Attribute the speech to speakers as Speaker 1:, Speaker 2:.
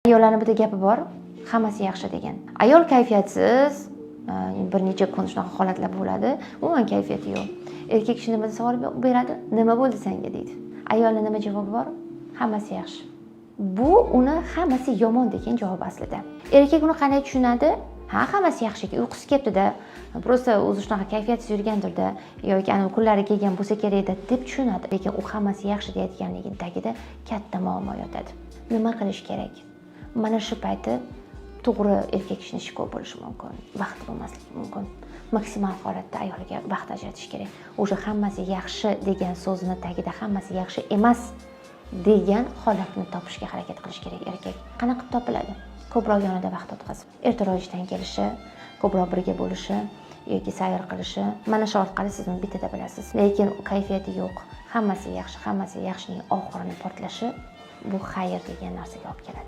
Speaker 1: Ayollarning bitta gapi bor, hammasi yaxshi degan. Ayol kayfiyatsiz, bir necha kun shunaqa holatlar bo'ladi, umuman kayfiyati yo'q. Erkak kishi nima savol beradi? Nima bo'ldi senga deydi. Ayolning nima javobi bor? Hammasi yaxshi. Bu uni hammasi yomon degan javob aslida. Erkak uni qanday tushunadi? Hammasi yaxshi, uyqusi ketdi-da, prosta o'zi shunaqa kayfiyatsiz yurgandir-da, yoki ana kunlari kelgan bo'lsa kerak-da deb tushunadi. Lekin u hammasi yaxshi deyotganligini tagida katta muammo yotadi. Nima qilish kerak? Mana shu payti to'g'ri erkak kishini ishi ko'p bo'lishi mumkin, vaqt bo'lmasligi mumkin. Maksimal holatda ayoliga vaqt ajratish kerak. O'sha hammasi yaxshi degan so'zini tagida hammasi yaxshi emas degan holatni topishga harakat qilish kerak erkak. Qanaqa topiladi? Ko'proq yonida vaqt o'tkazib, ertaroq ishdan kelishi, ko'proq birga bo'lishi yoki sayr qilishi. Mana shu orqali siz uni bittada bilasiz. Lekin kayfiyati yo'q, hammasi yaxshining oxirini portlashi bu xayr degan narsaga olib keladi.